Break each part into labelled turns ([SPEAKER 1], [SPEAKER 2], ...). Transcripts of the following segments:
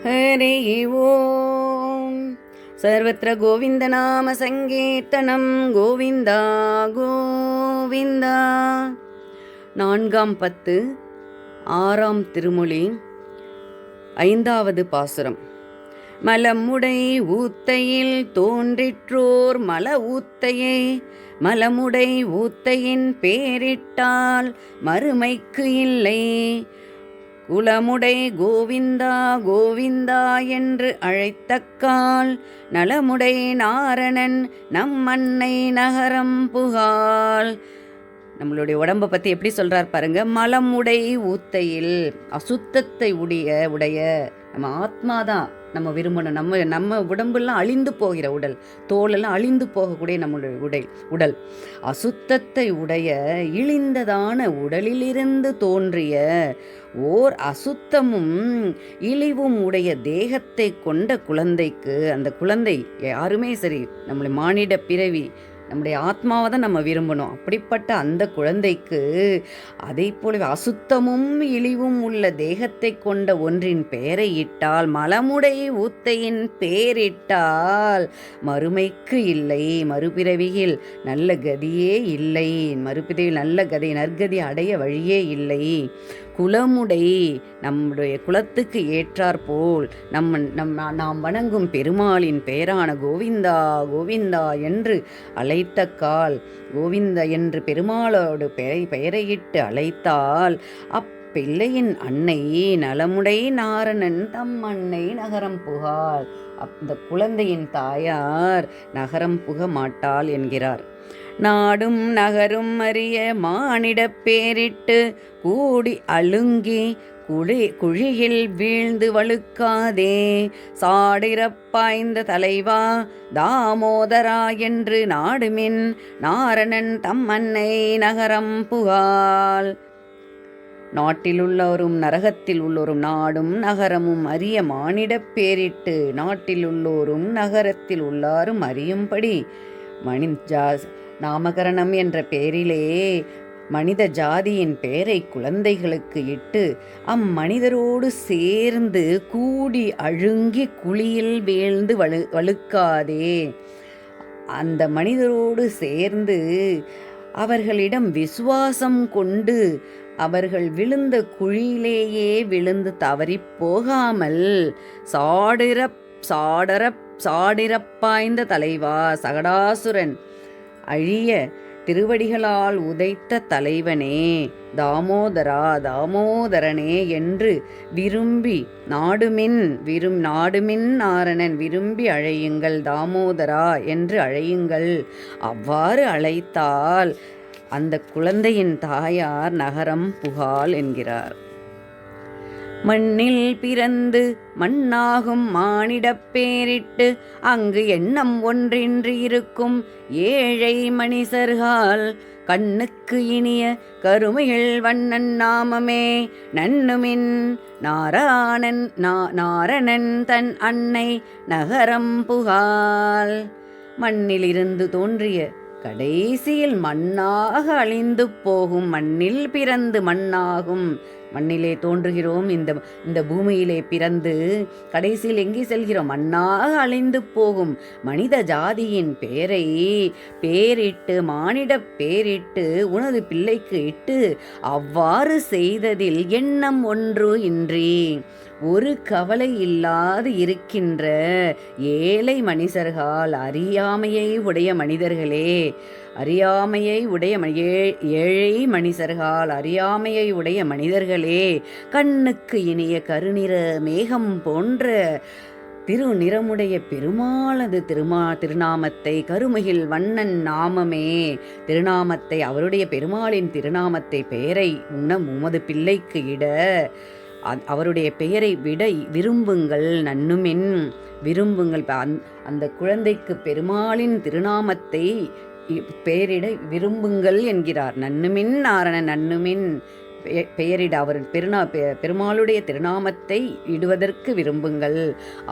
[SPEAKER 1] हरे ओम। सर्वत्र गोविंदनाम संकीर्तनं गोविंदा गोविंदा। நான்காம் பத்து, ஆறாம் திருமொழி, ஐந்தாவது பாசுரம். மலமுடை ஊத்தையில் தோன்றிற்றோர் மல ஊத்தையே, மலமுடை ஊத்தையின் பேரிட்டால் மறுமைக்கு இல்லை. குலமுடை கோவிந்தா கோவிந்தா என்று அழைத்தக்கால், நலமுடை நாரணன் நம் அன்னை நகரம் புகால். நம்மளுடைய உடம்பை பற்றி எப்படி சொல்கிறார் பாருங்க. மலமுடை ஊத்தையில், அசுத்தத்தை உடைய நம்ம ஆத்மாதான் நம்ம விரும்பணும். நம்ம உடம்பெல்லாம் அழிந்து போகிற உடல், தோலெல்லாம் அழிந்து போகக்கூடிய நம்மளுடைய உடல் அசுத்தத்தை உடைய இழிந்ததான உடலிலிருந்து தோன்றிய ஓர் அசுத்தமும் இழிவும் உடைய தேகத்தை கொண்ட குழந்தைக்கு, அந்த குழந்தை யாருமே சரி, நம்மளை மானிட பிறவி, நம்முடைய ஆத்மாவை தான் நம்ம விரும்பணும். அப்படிப்பட்ட அந்த குழந்தைக்கு அதை போலவே அசுத்தமும் இழிவும் உள்ள தேகத்தை கொண்ட ஒன்றின் பெயரை இட்டால், மலமுடை ஊத்தையின் பெயரிட்டால் மறுமைக்கு இல்லை, மறுபிறவியில் நல்ல கதியே இல்லை, மறுபிறவியில் நல்ல கதை நற்கதி அடைய வழியே இல்லை. குலமுடை, நம்முடைய குலத்துக்கு ஏற்றாற்போல் நாம் வணங்கும் பெருமாளின் பெயரான கோவிந்தா கோவிந்தா என்று அழைத்தக்கால், கோவிந்தா என்று பெருமாளோடு பெயரையிட்டு அழைத்தால் பிள்ளையின் அன்னை நலமுடை நாரணன் தம் அன்னை நகரம் புகாள். அந்த குழந்தையின் தாயார் நகரம் புக மாட்டாள் என்கிறார். நாடும் நகரும் அறிய மானிடப் பேரிட்டு கூடி அழுங்கி குழியில் வீழ்ந்து வழுக்காதே. சாடிறப்பாய்ந்த தலைவா தாமோதரா என்று நாடுமின் நாரணன் தம் அன்னை நகரம் புகாள். நாட்டில் உள்ளோரும் நரகத்தில் உள்ளோரும் நாடும் நகரமும் அறிய மானிடப் பேரிட்டு, நாட்டில் உள்ளோரும் நகரத்தில் உள்ளாரும் அறியும்படி நாமகரணம் என்ற பெயரிலே மனித ஜாதியின் பெயரை குழந்தைகளுக்கு இட்டு அம்மனிதரோடு சேர்ந்து கூடி அழுங்கி குழியில் வீழ்ந்து வழுக்காதே. அந்த மனிதரோடு சேர்ந்து அவர்களிடம் விசுவாசம் கொண்டு அவர்கள் விழுந்த குழியிலேயே விழுந்து தவறி போகாமல் சாடிறப்பாய்ந்த தலைவா, சகடாசுரன் அழிய திருவடிகளால் உதைத்த தலைவனே, தாமோதரா தாமோதரனே என்று விரும்பி நாடுமின் நாரணன் விரும்பி அழையுங்கள், தாமோதரா என்று அழையுங்கள். அவ்வாறு அழைத்தால் அந்த குழந்தையின் தாயார் நகரம் புகாள் என்கிறார். மண்ணில் பிறந்து மண்ணாகும் மானிடப் பேரிட்டு அங்கு எண்ணம் ஒன்றின்றி இருக்கும் ஏழை மனிதர்கள் கண்ணுக்கு இனிய கருமைகள் வண்ணன் நாமமே நன்னுமின் நாரணன் தன் அன்னை நகரம் புகாள். மண்ணிலிருந்து தோன்றிய கடைசியில் மண்ணாக அழிந்து போகும், மண்ணில் பிறந்து மண்ணாகும், மண்ணிலே தோன்றுகிறோம், இந்த பூமியிலே பிறந்து கடைசியில் எங்கே செல்கிறோம்? மண்ணாக அழிந்து போகும் மனித ஜாதியின் பேரிட்டு மானிட பேரிட்டு உனது பிள்ளைக்கு இட்டு அவ்வாறு செய்ததில் எண்ணம் ஒன்று இன்றி ஒரு கவலை இல்லாது இருக்கின்ற ஏழை மனிதர்கள், அறியாமையை உடைய மனிதர்களே, ஏழை மனிதர்கள், அறியாமையை உடைய மனிதர்களே, கண்ணுக்கு இனிய கருநிற மேகம் போன்ற திருநிறமுடைய பெருமாளது திருநாமத்தை, கருமையில் வண்ணன் நாமமே திருநாமத்தை, அவருடைய பெருமாளின் திருநாமத்தை பெயரை உமது பிள்ளைக்கு இட அவருடைய பெயரை விட விரும்புங்கள், நன்னுமின் விரும்புங்கள். அந்த குழந்தைக்கு பெருமாளின் திருநாமத்தை பெயரிட விரும்புங்கள் என்கிறார். நன்னுமின் நாரணன், நன்னுமின் பெயரிட அவர் பெருமாளுடைய திருநாமத்தை இடுவதற்கு விரும்புங்கள்.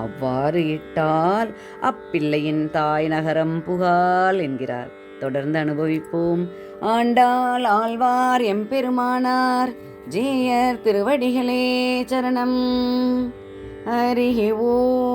[SPEAKER 1] அவ்வாறு இட்டால் அப்பிள்ளையின் தாய் நகரம் புகாள் என்கிறார். தொடர்ந்து அனுபவிப்போம். ஆண்டாள் ஆழ்வார் எம்பெருமானார் ஜீயர் திருவடிகளே சரணம். ஹரி ஓம்.